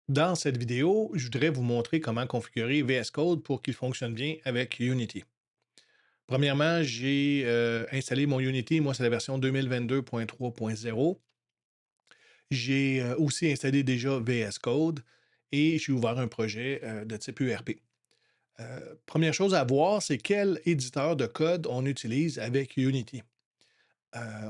Dans cette vidéo, je voudrais vous montrer comment configurer VS Code pour qu'il fonctionne bien avec Unity. Premièrement, j'ai installé mon Unity. Moi, c'est la version 2022.3.0. J'ai aussi installé déjà VS Code et j'ai ouvert un projet de type URP. Première chose à voir, c'est quel éditeur de code on utilise avec Unity.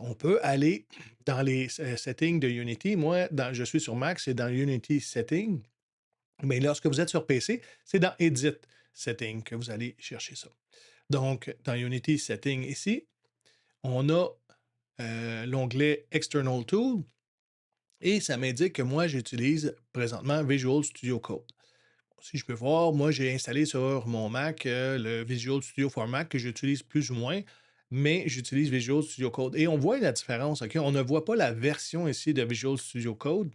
On peut aller dans les settings de Unity. Moi, je suis sur Mac, c'est dans Unity Settings. Mais lorsque vous êtes sur PC, c'est dans Edit Settings que vous allez chercher ça. Donc, dans Unity Settings ici, on a l'onglet External Tool et ça m'indique que moi, j'utilise présentement Visual Studio Code. Si je peux voir, moi, j'ai installé sur mon Mac le Visual Studio for Mac que j'utilise plus ou moins, mais j'utilise Visual Studio Code. Et on voit la différence, OK? On ne voit pas la version ici de Visual Studio Code.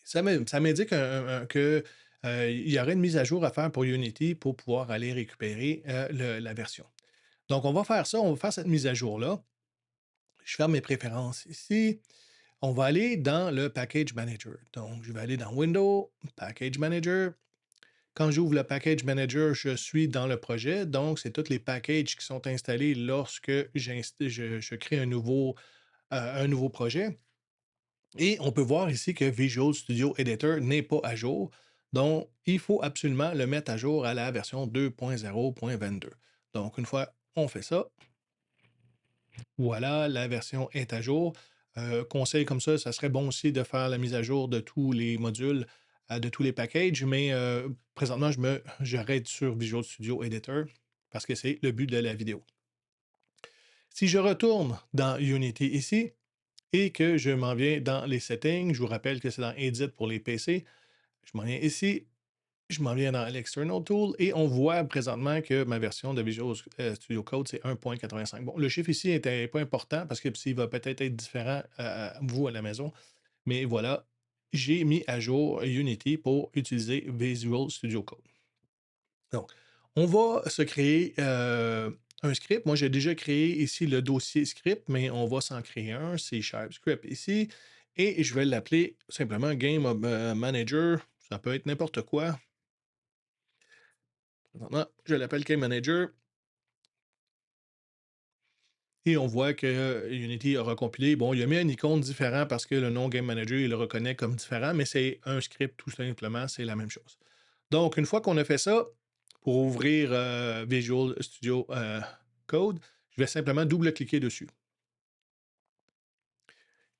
Ça m'indique que, il y aurait une mise à jour à faire pour Unity pour pouvoir aller récupérer, la version. Donc on va faire ça, on va faire cette mise à jour-là. Je ferme mes préférences ici. On va aller dans le Package Manager. Donc je vais aller dans Windows, Package Manager. Quand j'ouvre le Package Manager, je suis dans le projet. Donc c'est tous les packages qui sont installés lorsque je crée un nouveau projet. Et on peut voir ici que Visual Studio Editor n'est pas à jour. Donc, il faut absolument le mettre à jour à la version 2.0.22. Donc, une fois on fait ça, voilà, la version est à jour. Conseil comme ça serait bon aussi de faire la mise à jour de tous les modules, de tous les packages, mais présentement, j'arrête sur Visual Studio Editor parce que c'est le but de la vidéo. Si je retourne dans Unity ici, et que je m'en viens dans les settings. Je vous rappelle que c'est dans Edit pour les PC. Je m'en viens ici, je m'en viens dans l'External Tool et on voit présentement que ma version de Visual Studio Code, c'est 1.85. Bon, le chiffre ici n'était pas important parce que s'il va peut-être être différent à vous à la maison, mais voilà, j'ai mis à jour Unity pour utiliser Visual Studio Code. Donc, on va se créer un script. Moi, j'ai déjà créé ici le dossier script, mais on va s'en créer un, C# script ici, et je vais l'appeler simplement Manager. Ça peut être n'importe quoi. Présentement, je l'appelle Game Manager et on voit que Unity a recompilé. Bon, il a mis un icône différent parce que le nom Game Manager, il le reconnaît comme différent, mais c'est un script tout simplement, c'est la même chose. Donc, une fois qu'on a fait ça, pour ouvrir Visual Studio Code, je vais simplement double-cliquer dessus.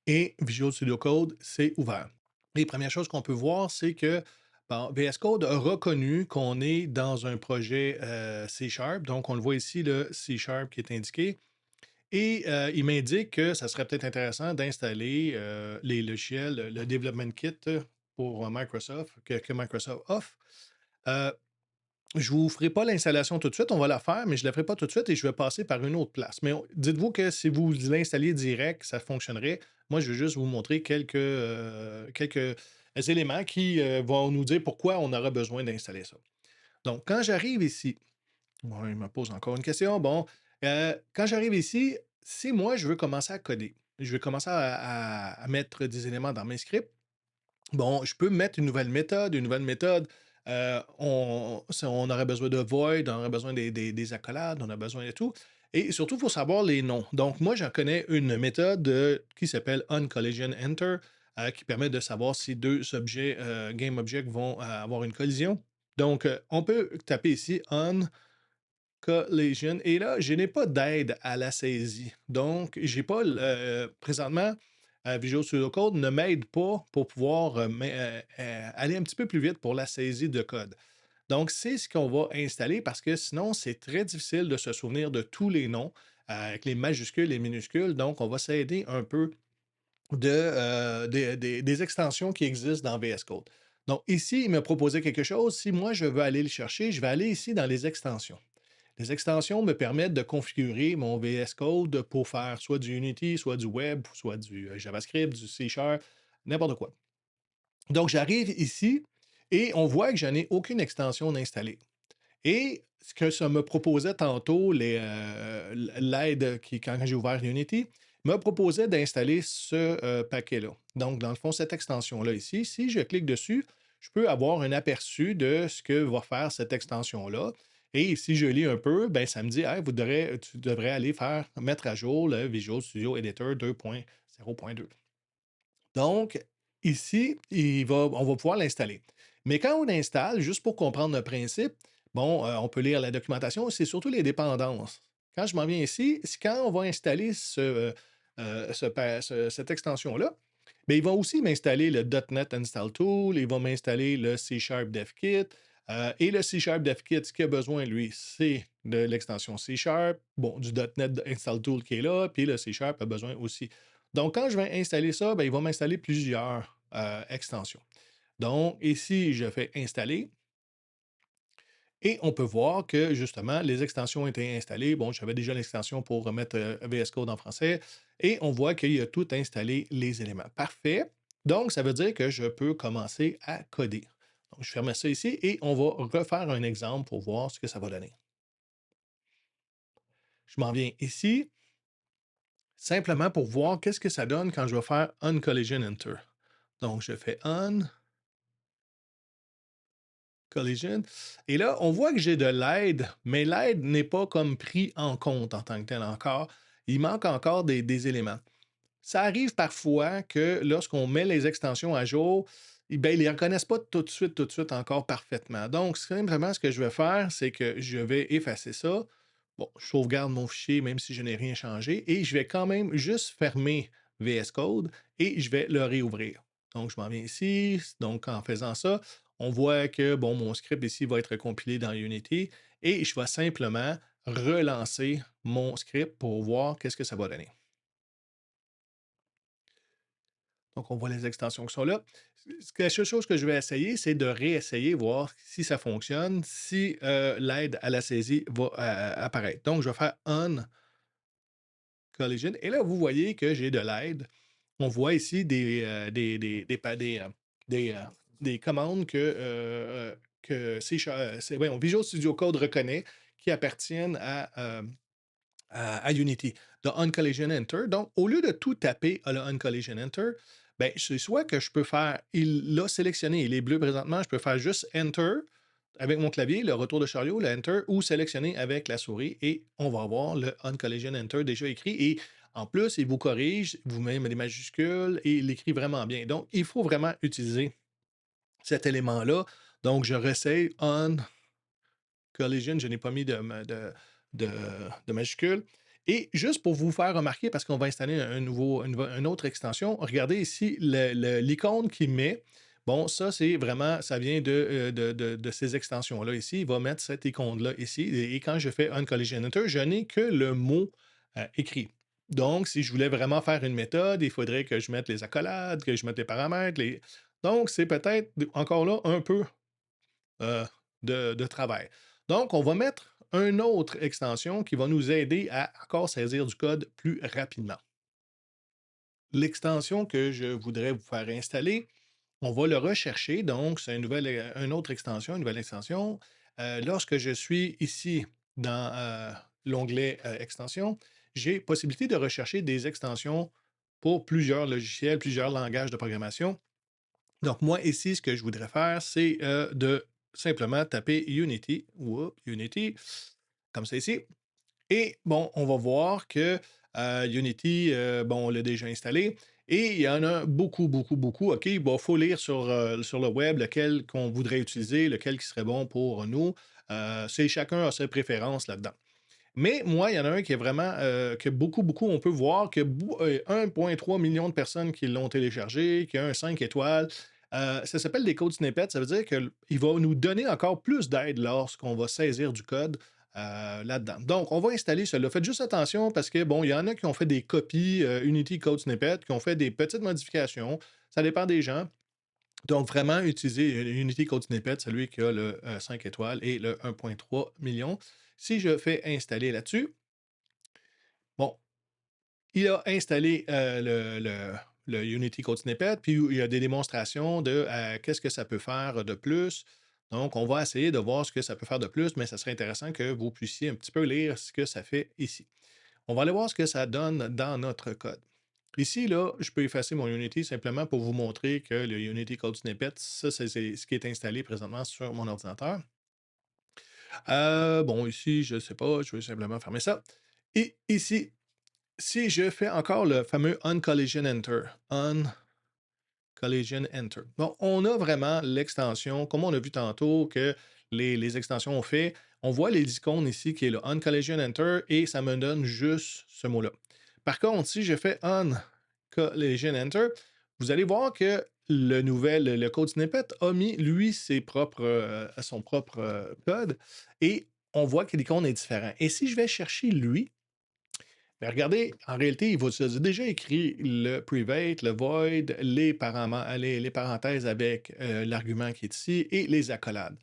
Et Visual Studio Code, c'est ouvert. Les premières choses qu'on peut voir, c'est que bon, VS Code a reconnu qu'on est dans un projet C Sharp. Donc, on le voit ici, le C Sharp qui est indiqué. Et il m'indique que ça serait peut-être intéressant d'installer les logiciels, le Development Kit pour Microsoft, que Microsoft offre. Euh, je ne vous ferai pas l'installation tout de suite, on va la faire, mais je ne la ferai pas tout de suite et je vais passer par une autre place. Mais dites-vous que si vous l'installiez direct, ça fonctionnerait. Moi, je vais juste vous montrer quelques éléments qui vont nous dire pourquoi on aura besoin d'installer ça. Donc, quand j'arrive ici, bon, il me pose encore une question. Bon, quand j'arrive ici, si moi, je veux commencer à coder, je veux commencer à mettre des éléments dans mes scripts, bon, je peux mettre une nouvelle méthode. On aurait besoin de void, on aurait besoin des accolades, on a besoin de tout. Et surtout, il faut savoir les noms. Donc, moi, j'en connais une méthode qui s'appelle onCollisionEnter, qui permet de savoir si deux objets, game objects, vont avoir une collision. Donc, on peut taper ici onCollision. Et là, je n'ai pas d'aide à la saisie. Donc, j'ai pas présentement Visual Studio Code ne m'aide pas pour pouvoir aller un petit peu plus vite pour la saisie de code. Donc, c'est ce qu'on va installer parce que sinon, c'est très difficile de se souvenir de tous les noms avec les majuscules et minuscules. Donc, on va s'aider un peu des extensions qui existent dans VS Code. Donc, ici, il m'a proposé quelque chose. Si moi, je veux aller le chercher, je vais aller ici dans les extensions. Les extensions me permettent de configurer mon VS Code pour faire soit du Unity, soit du web, soit du JavaScript, du C Sharp, n'importe quoi. Donc, j'arrive ici et on voit que je n'ai aucune extension d'installer. Et ce que ça me proposait tantôt, l'aide quand j'ai ouvert Unity, me proposait d'installer ce paquet-là. Donc, dans le fond, cette extension-là ici, si je clique dessus, je peux avoir un aperçu de ce que va faire cette extension-là. Et si je lis un peu, ben, ça me dit, hey, tu devrais aller mettre à jour le Visual Studio Editor 2.0.2. Donc, ici, on va pouvoir l'installer. Mais quand on l'installe, juste pour comprendre le principe, bon, on peut lire la documentation, c'est surtout les dépendances. Quand je m'en viens ici, c'est quand on va installer cette extension-là, bien, il va aussi m'installer le .NET Install Tool, il va m'installer le C Sharp DevKit. Et le C Sharp DevKit, ce qu'il a besoin, lui, c'est de l'extension C Sharp, bon, du .NET Install Tool qui est là, puis le C Sharp a besoin aussi. Donc, quand je vais installer ça, ben, il va m'installer plusieurs extensions. Donc, ici, je fais installer et on peut voir que justement, les extensions ont été installées. Bon, j'avais déjà l'extension pour remettre VS Code en français et on voit qu'il a tout installé les éléments. Parfait. Donc, ça veut dire que je peux commencer à coder. Donc, je ferme ça ici et on va refaire un exemple pour voir ce que ça va donner. Je m'en viens ici, simplement pour voir qu'est-ce que ça donne quand je vais faire Uncollision Enter. Donc, je fais Collision. Et là, on voit que j'ai de l'aide, mais l'aide n'est pas comme pris en compte en tant que tel encore. Il manque encore des éléments. Ça arrive parfois que lorsqu'on met les extensions à jour, ben, ils ne les reconnaissent pas tout de suite encore parfaitement. Donc, simplement, ce que je vais faire, c'est que je vais effacer ça. Bon, je sauvegarde mon fichier même si je n'ai rien changé et je vais quand même juste fermer VS Code et je vais le réouvrir. Donc, je m'en viens ici. Donc, en faisant ça, on voit que bon, mon script ici va être compilé dans Unity et je vais simplement relancer mon script pour voir qu'est-ce que ça va donner. Donc, on voit les extensions qui sont là. La seule chose que je vais essayer, c'est de réessayer, voir si ça fonctionne, si l'aide à la saisie va apparaître. Donc, je vais faire On Collision. Et là, vous voyez que j'ai de l'aide. On voit ici des, euh, des commandes que Visual Studio Code reconnaît qui appartiennent à Unity, le Uncollision Enter. Donc, au lieu de tout taper à le Uncollision Enter, ben, c'est soit que je peux faire, il l'a sélectionné, il est bleu présentement, je peux faire juste Enter avec mon clavier, le retour de chariot, le Enter, ou sélectionner avec la souris et on va avoir le Uncollision Enter déjà écrit. Et en plus, il vous corrige, vous met des majuscules et il écrit vraiment bien. Donc, il faut vraiment utiliser cet élément-là. Donc, je réessaye Collision, je n'ai pas mis de, de majuscule. Et juste pour vous faire remarquer, parce qu'on va installer une autre extension, regardez ici l'icône qu'il met. Bon, ça, c'est vraiment, ça vient de ces extensions-là ici. Il va mettre cette icône-là ici. Et quand je fais Uncollision Enter, je n'ai que le mot écrit. Donc, si je voulais vraiment faire une méthode, il faudrait que je mette les accolades, que je mette les paramètres. Donc, c'est peut-être encore là un peu euh, de travail. Donc, on va mettre une autre extension qui va nous aider à encore saisir du code plus rapidement. L'extension que je voudrais vous faire installer, on va le rechercher. Donc, c'est une autre extension, une nouvelle extension. Lorsque je suis ici dans l'onglet Extension, j'ai possibilité de rechercher des extensions pour plusieurs logiciels, plusieurs langages de programmation. Donc, moi, ici, ce que je voudrais faire, c'est de simplement taper Unity, comme ça ici. Et bon, on va voir que Unity, bon, on l'a déjà installé. Et il y en a beaucoup, beaucoup, beaucoup. OK, il faut lire sur le web lequel qu'on voudrait utiliser, lequel qui serait bon pour nous. Chacun a ses préférences là-dedans. Mais moi, il y en a un qui est vraiment, que beaucoup, beaucoup, on peut voir que 1,3 million de personnes qui l'ont téléchargé, qui a un 5 étoiles. Ça s'appelle des codes snippets. Ça veut dire qu'il va nous donner encore plus d'aide lorsqu'on va saisir du code là-dedans. Donc, on va installer cela. Faites juste attention parce que, bon, il y en a qui ont fait des copies Unity Code Snippet, qui ont fait des petites modifications. Ça dépend des gens. Donc, vraiment, utiliser Unity Code Snippet, celui qui a le 5 étoiles et le 1,3 million. Si je fais installer là-dessus, bon, il a installé le Unity Code Snippet, puis il y a des démonstrations de qu'est-ce que ça peut faire de plus. Donc, on va essayer de voir ce que ça peut faire de plus, mais ça serait intéressant que vous puissiez un petit peu lire ce que ça fait ici. On va aller voir ce que ça donne dans notre code. Ici, là, je peux effacer mon Unity simplement pour vous montrer que le Unity Code Snippet, ça, c'est ce qui est installé présentement sur mon ordinateur. Bon, ici, je ne sais pas, je vais simplement fermer ça. Et ici, si je fais encore le fameux On-Collision Enter, On-Collision Enter. Bon, on a vraiment l'extension, comme on a vu tantôt que les extensions ont fait. On voit les icônes ici qui est le On-Collision Enter et ça me donne juste ce mot-là. Par contre, si je fais On-Collision Enter, vous allez voir que le code snippet a mis, lui, son propre code et on voit que l'icône est différente. Et si je vais chercher lui, ben regardez, en réalité, il vous a déjà écrit le private, le void, les parenthèses avec l'argument qui est ici et les accolades.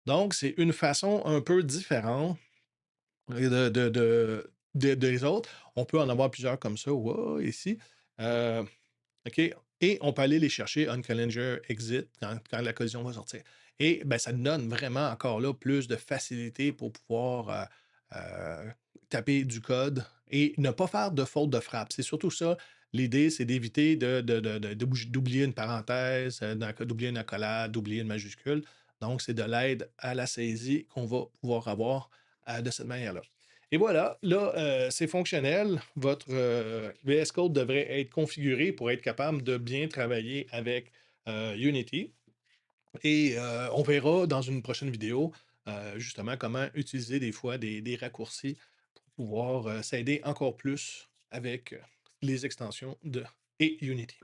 Donc, c'est une façon un peu différente des autres. On peut en avoir plusieurs comme ça, wow, ici. Euh, OK? Et on peut aller les chercher on calendar exit quand la collision va sortir. Et ben, ça nous donne vraiment encore là plus de facilité pour pouvoir taper du code et ne pas faire de faute de frappe. C'est surtout ça. L'idée, c'est d'éviter d'oublier une parenthèse, d'oublier une accolade, d'oublier une majuscule. Donc, c'est de l'aide à la saisie qu'on va pouvoir avoir de cette manière-là. Et voilà, là, c'est fonctionnel. Votre VS Code devrait être configuré pour être capable de bien travailler avec Unity. Et on verra dans une prochaine vidéo justement comment utiliser des fois des raccourcis pour pouvoir s'aider encore plus avec les extensions de et Unity.